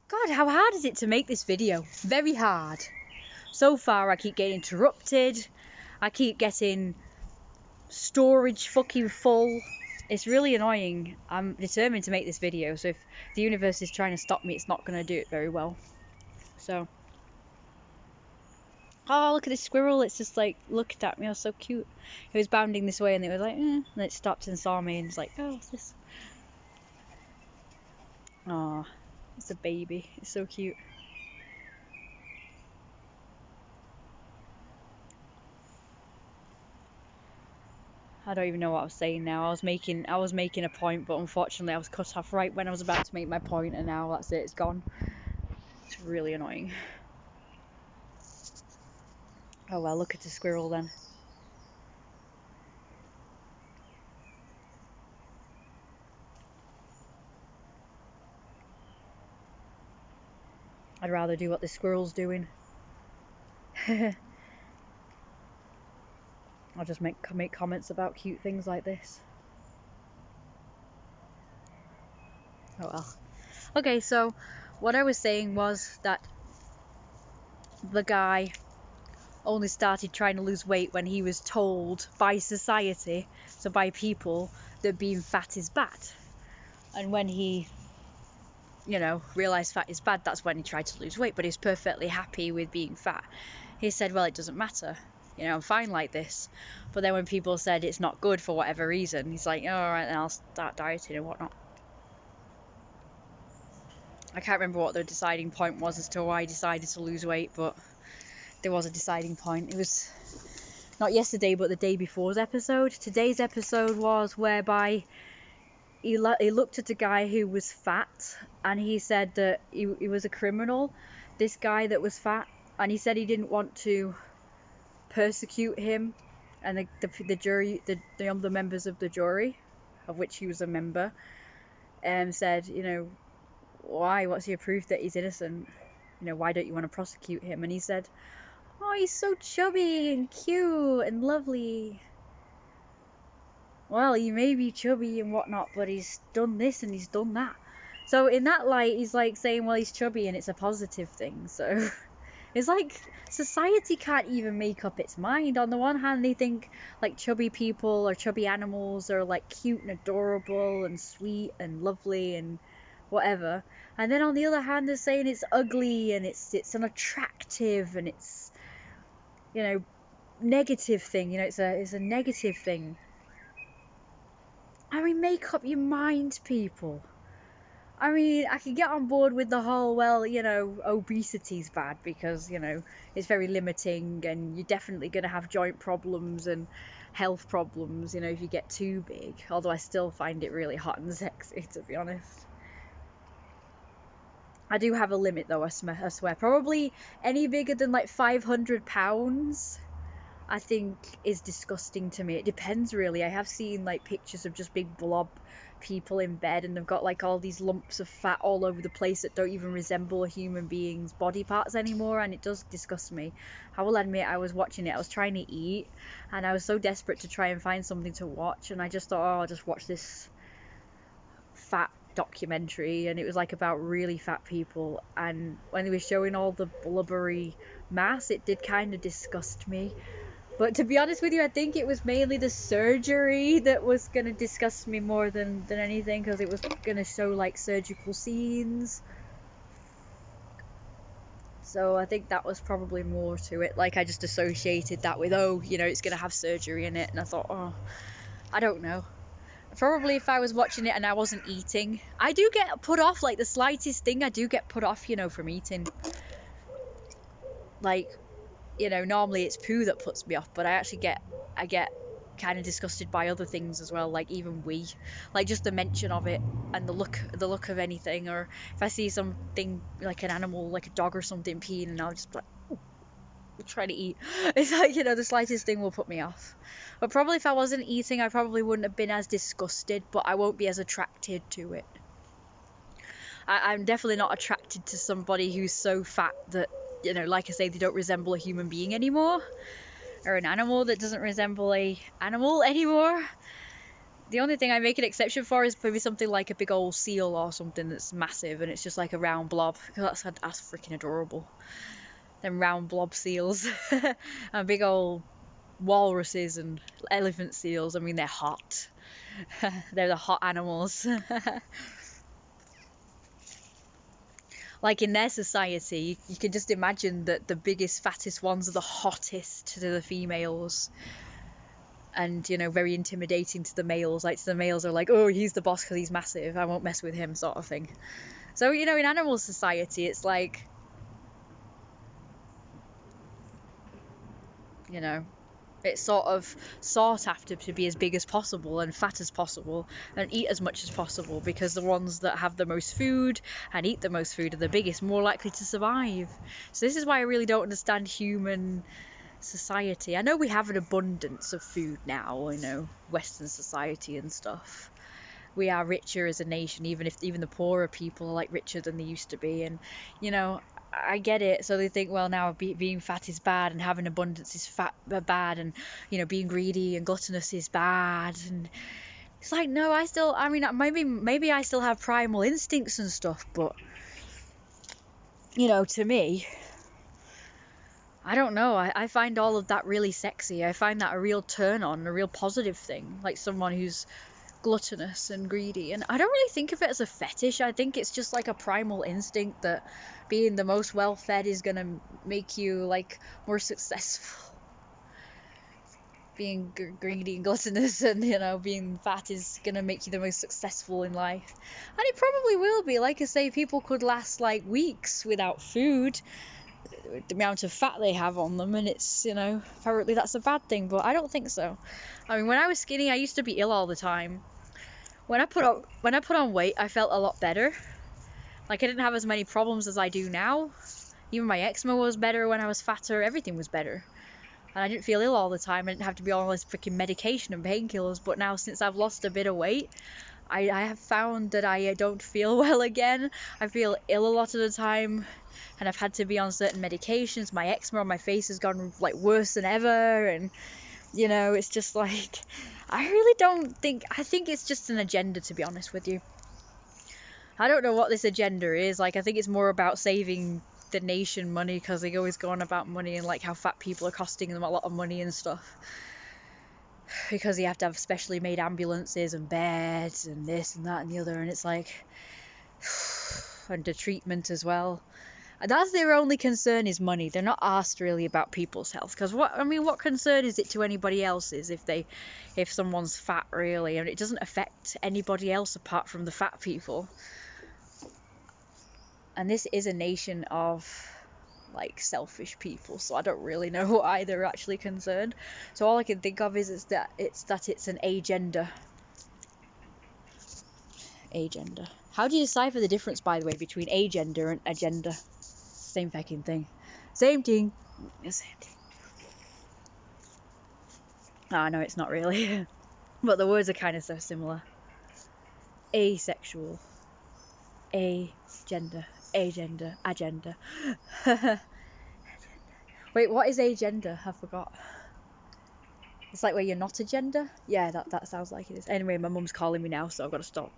God, how hard is it to make this video? Very hard. So far, I keep getting interrupted. I keep getting storage fucking full. It's really annoying. I'm determined to make this video, so if the universe is trying to stop me, it's not going to do it very well. So, oh, look at this squirrel. It's just like looked at me. I was so cute. It was bounding this way and it was like, and it stopped and saw me and it's like, oh, what's this? Oh, it's a baby. It's so cute. I don't even know what I was saying now. I was making a point, but unfortunately I was cut off right when I was about to make my point, and now that's it, it's gone. It's really annoying. Oh well, look at the squirrel then. I'd rather do what the squirrel's doing. I'll just make comments about cute things like this. Oh well. Okay, so what I was saying was that the guy only started trying to lose weight when he was told by society, so by people, that being fat is bad. And when he, realised fat is bad, that's when he tried to lose weight, but he's perfectly happy with being fat. He said, well, it doesn't matter. I'm fine like this. But then when people said it's not good for whatever reason, he's like, oh, all right, then I'll start dieting and whatnot. I can't remember what the deciding point was as to why he decided to lose weight, but there was a deciding point. It was not yesterday, but the day before's episode. Today's episode was whereby he looked at a guy who was fat, and he said that he was a criminal, this guy that was fat, and he said he didn't want to persecute him, and the jury, the members of the jury, of which he was a member, said, why? What's your proof that he's innocent? Why don't you want to prosecute him? And he said, oh, he's so chubby and cute and lovely. Well, he may be chubby and whatnot, but he's done this and he's done that. So in that light, he's like saying, well, he's chubby and it's a positive thing. So it's like society can't even make up its mind. On the one hand, they think like chubby people or chubby animals are like cute and adorable and sweet and lovely and whatever. And then on the other hand, they're saying it's ugly and it's unattractive and it's, negative thing. It's a negative thing. I mean, make up your mind, people. I mean, I can get on board with the whole, well, obesity's bad because, it's very limiting and you're definitely going to have joint problems and health problems, if you get too big. Although I still find it really hot and sexy, to be honest. I do have a limit, though, I swear. Probably any bigger than, like, 500 pounds, I think, is disgusting to me. It depends, really. I have seen, like, pictures of just big blob people in bed, and they've got, like, all these lumps of fat all over the place that don't even resemble a human being's body parts anymore, and it does disgust me. I will admit, I was watching it. I was trying to eat, and I was so desperate to try and find something to watch, and I just thought, oh, I'll just watch this fat documentary, and it was like about really fat people, and when they were showing all the blubbery mass, it did kind of disgust me. But to be honest with you, I think it was mainly the surgery that was going to disgust me more than anything, because it was going to show like surgical scenes. So I think that was probably more to it. Like, I just associated that with, oh, it's going to have surgery in it, and I thought, oh, I don't know. Probably if I was watching it and I wasn't eating. I do get put off, like the slightest thing, I do get put off, from eating. Like, normally it's poo that puts me off, but I get kind of disgusted by other things as well, like even like just the mention of it and the look of anything, or if I see something like an animal, like a dog or something peeing, and I'll just be like, oh, I'll try to eat. It's like, the slightest thing will put me off. But probably if I wasn't eating, I probably wouldn't have been as disgusted, but I won't be as attracted to it. I'm definitely not attracted to somebody who's so fat that, like I say, they don't resemble a human being anymore, or an animal that doesn't resemble a animal anymore. The only thing I make an exception for is maybe something like a big old seal or something that's massive and it's just like a round blob. That's freaking adorable. Them round blob seals. And big old walruses and elephant seals. I mean, they're hot. They're the hot animals. Like in their society, you can just imagine that the biggest, fattest ones are the hottest to the females. And, you know, very intimidating to the males. Like, the males are like, oh, he's the boss because he's massive, I won't mess with him, sort of thing. So, you know, in animal society, it's like, you know, it's sort of sought after to be as big as possible and fat as possible and eat as much as possible, because the ones that have the most food and eat the most food are the biggest, more likely to survive. So this is why I really don't understand human society. I know we have an abundance of food now, you know, Western society and stuff. We are richer as a nation, even the poorer people are like richer than they used to be. And, you know, I get it. So they think, well, now being fat is bad and having abundance is bad, and, you know, being greedy and gluttonous is bad. And it's like, no, I mean, maybe I still have primal instincts and stuff, but, you know, to me, I don't know. I find all of that really sexy. I find that a real turn on, a real positive thing. Like someone who's gluttonous and greedy. And I don't really think of it as a fetish. I think it's just like a primal instinct that being the most well fed is going to make you like more successful. Being greedy and gluttonous and, you know, being fat is going to make you the most successful in life. And it probably will be. Like I say, people could last like weeks without food, the amount of fat they have on them, and it's, you know, apparently that's a bad thing, but I don't think so. I mean, when I was skinny, I used to be ill all the time. When I put on weight, I felt a lot better. Like, I didn't have as many problems as I do now. Even my eczema was better when I was fatter. Everything was better. And I didn't feel ill all the time. I didn't have to be on all this freaking medication and painkillers. But now, since I've lost a bit of weight, I have found that I don't feel well again. I feel ill a lot of the time, and I've had to be on certain medications. My eczema on my face has gone like worse than ever, and, you know, it's just like, I think it's just an agenda, to be honest with you. I don't know what this agenda is. Like, I think it's more about saving the nation money, because they always go on about money and like how fat people are costing them a lot of money and stuff, because you have to have specially made ambulances and beds and this and that and the other, and it's like, and the treatment as well. And that's their only concern, is money. They're not asked really about people's health, because what concern is it to anybody else's if someone's fat, really? And it doesn't affect anybody else apart from the fat people. And this is a nation of like selfish people, so I don't really know why they're actually concerned. So all I can think of is that it's an agenda. Agenda. How do you decipher the difference, by the way, between agenda and agenda? Same fucking thing. Same thing. Same thing. Ah, no, it's not really. But the words are kind of so similar. Asexual. Agenda. Agenda. Agenda. Wait, what is agenda? I forgot. It's like where you're not a gender? Yeah, that sounds like it is. Anyway, my mum's calling me now, so I've got to stop.